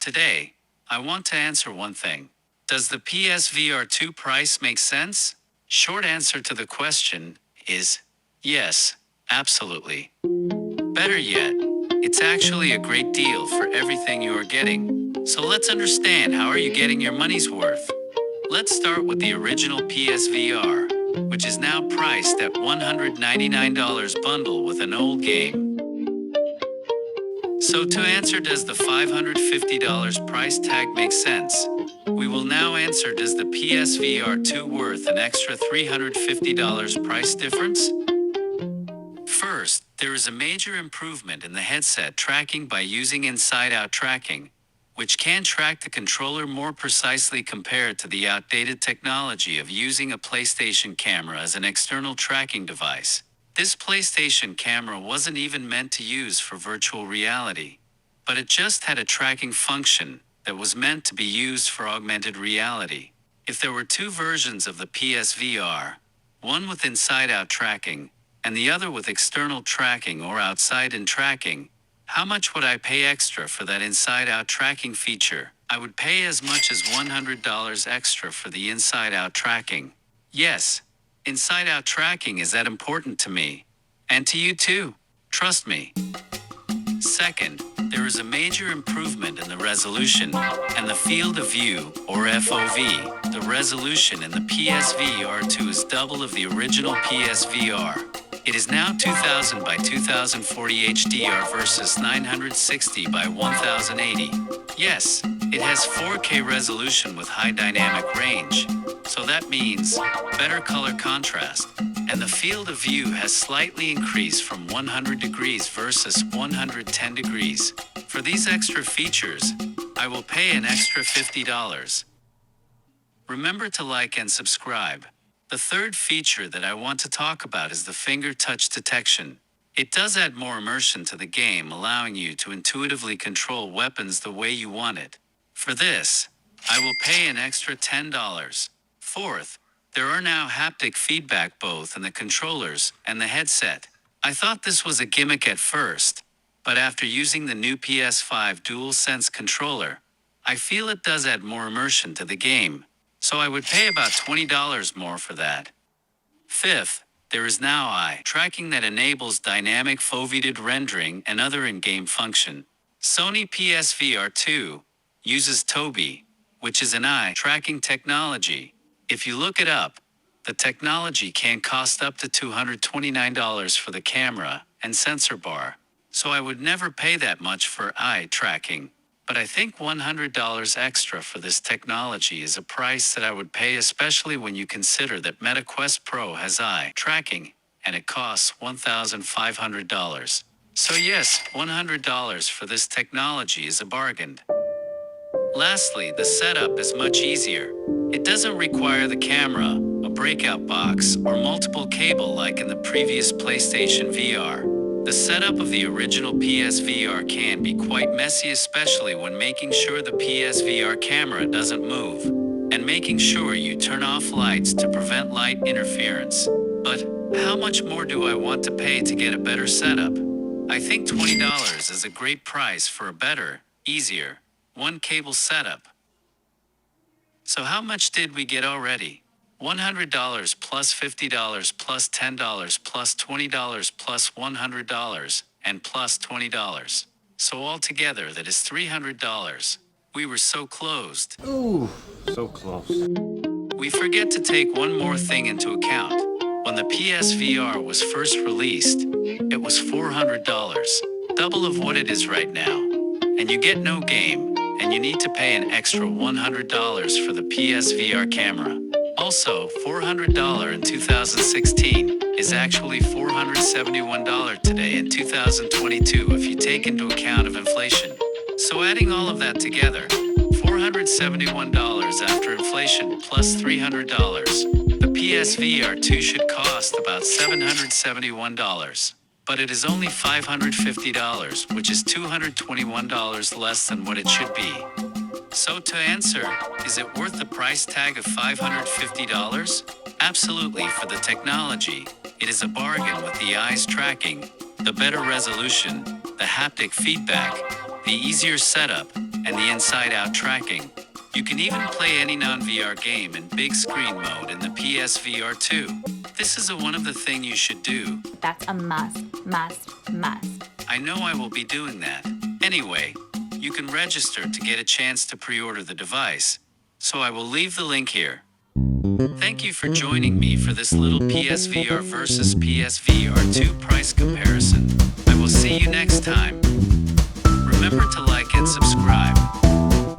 Today, I want to answer one thing. Does the PSVR2 price make sense? Short answer to the question is yes, absolutely. Better yet, it's actually a great deal for everything you are getting. So let's understand, how are you getting your money's worth? Let's start with the original PSVR, which is now priced at $199 bundle with an old game. So to answer, does the $550 price tag make sense? We will now answer, does the PSVR2 worth an extra $350 price difference? First, there is a major improvement in the headset tracking by using inside-out tracking, which can track the controller more precisely compared to the outdated technology of using a PlayStation camera as an external tracking device. This PlayStation camera wasn't even meant to use for virtual reality, but it just had a tracking function that was meant to be used for augmented reality. If there were two versions of the PSVR, one with inside-out tracking and the other with external tracking or outside-in tracking, how much would I pay extra for that inside-out tracking feature? I would pay as much as $100 extra for the inside-out tracking. Yes, inside-out tracking is that important to me. And to you too. Trust me. Second, there is a major improvement in the resolution and the field of view, or FOV. The resolution in the PSVR2 is double of the original PSVR. It is now 2000 by 2040 HDR versus 960 by 1080. Yes, it has 4K resolution with high dynamic range, so that means better color contrast. And the field of view has slightly increased from 100 degrees versus 110 degrees. For these extra features, I will pay an extra $50. Remember to like and subscribe. The third feature that I want to talk about is the finger touch detection. It does add more immersion to the game, allowing you to intuitively control weapons the way you want it. For this, I will pay an extra $10. Fourth, there are now haptic feedback both in the controllers and the headset. I thought this was a gimmick at first, but after using the new PS5 DualSense controller, I feel it does add more immersion to the game. So I would pay about $20 more for that. Fifth, there is now eye tracking that enables dynamic foveated rendering and other in-game function. Sony PSVR2 uses Tobii, which is an eye tracking technology. If you look it up, the technology can cost up to $229 for the camera and sensor bar. So I would never pay that much for eye tracking. But I think $100 extra for this technology is a price that I would pay, especially when you consider that Meta Quest Pro has eye tracking, and it costs $1,500. So yes, $100 for this technology is a bargain. Lastly, the setup is much easier. It doesn't require the camera, a breakout box, or multiple cable like in the previous PlayStation VR. The setup of the original PSVR can be quite messy, especially when making sure the PSVR camera doesn't move, and making sure you turn off lights to prevent light interference. But how much more do I want to pay to get a better setup? I think $20 is a great price for a better, easier, one-cable setup. So how much did we get already? $100 plus $50 plus $10 plus $20 plus $100 and plus $20. So altogether that is $300. We were so closed. Ooh, so close. We forget to take one more thing into account. When the PSVR was first released, it was $400, double of what it is right now. And you get no game, and you need to pay an extra $100 for the PSVR camera. Also, $400 in 2016 is actually $471 today in 2022 if you take into account of inflation. So adding all of that together, $471 after inflation plus $300. The PSVR2 should cost about $771, but it is only $550, which is $221 less than what it should be. So to answer, is it worth the price tag of $550? Absolutely. For the technology, it is a bargain with the eyes tracking, the better resolution, the haptic feedback, the easier setup, and the inside-out tracking. You can even play any non-VR game in big screen mode in the PSVR2. This is one of the things you should do. That's a must. I know I will be doing that. Anyway, you can register to get a chance to pre-order the device, so I will leave the link here. Thank you for joining me for this little PSVR versus PSVR2 price comparison. I will see you next time. Remember to like and subscribe.